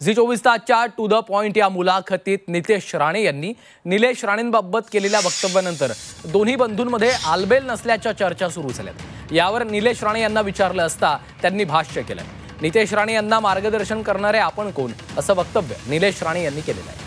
Zee 24 to the point या मुलाखतीत नितेश राणे यांनी निलेश राणेंबाबत केलेल्या वक्तव्यानंतर दोन्ही बंधूंमध्ये आलबेल नसल्याच्या चर्चा सुरू झाल्यात। यावर निलेश राणे यांना विचारलं असता त्यांनी भाष्य केलं। नितेश राणे यांना मार्गदर्शन करणारे आपण कोण असं वक्तव्य निलेश राणे यांनी केलेलं आहे।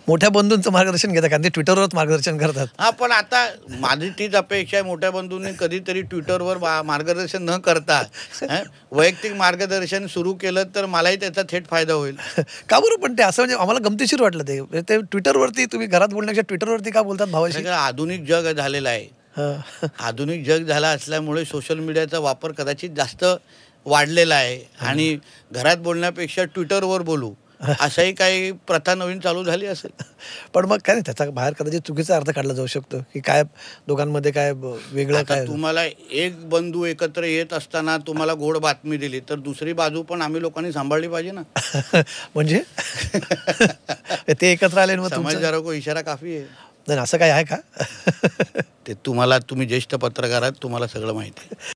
मोठ्या बंधूंचं मार्गदर्शन घेतात कारण ते ट्विटरवरच मार्गदर्शन करतात। हा, पण आता माझी तीच अपेक्षा आहे मोठ्या बंधूंनी कधीतरी ट्विटरवर मार्गदर्शन न करता वैयक्तिक मार्गदर्शन सुरू केलं तर मलाही त्याचा थेट फायदा होईल। का बरं? पण ते असं म्हणजे आम्हाला गमतीशीर वाटलं ते ट्विटरवरती तुम्ही घरात बोलण्यापेक्षा ट्विटरवरती का बोलतात भावाशी? आधुनिक जग झालेलं आहे। आधुनिक जग झाला असल्यामुळे सोशल मीडियाचा वापर कदाचित जास्त वाढलेला आहे आणि घरात बोलण्यापेक्षा ट्विटरवर बोलू अशाही काही प्रथा नवीन चालू झाली असेल। पण मग काय त्याचा बाहेर कदाचित चुकीचा अर्थ काढला जाऊ शकतो की काय दोघांमध्ये काय वेगळं काय? तुम्हाला एक बंधू एकत्र येत असताना तुम्हाला गोड बातमी दिली तर दुसरी बाजू पण आम्ही लोकांनी सांभाळली पाहिजे ना। म्हणजे ते एकत्र आले समझदारों को इशारा काफी आहे। नाही असं काय आहे का? ते तुम्ही ज्येष्ठ पत्रकार आहात, तुम्हाला सगळं माहिती आहे।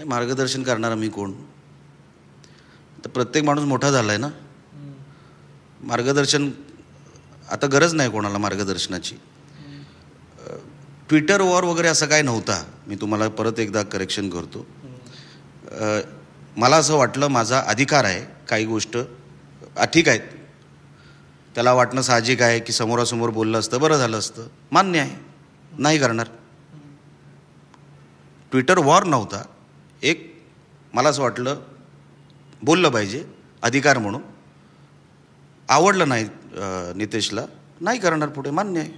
मार्गदर्शन करणारा मी कोण? तर प्रत्येक माणूस मोठा झालाय ना। मार्गदर्शन आता गरज नाही कोणाला मार्गदर्शनाची। ट्विटरवर वगैरे असं काय नव्हता। मी तुम्हाला परत एकदा करेक्शन करतो। मला असं वाटलं माझा अधिकार आहे काही गोष्ट ठीक आहे, त्याला वाटणं साहजिक आहे की समोरासमोर बोललं असतं बरं झालं असतं, मान्य आहे, नाही करणार। ट्विटर वॉर नव्हता, एक मला असं वाटलं बोललं पाहिजे अधिकार म्हणून। आवडलं नाही नितेशला, नाही करणार पुढे, मान्य आहे।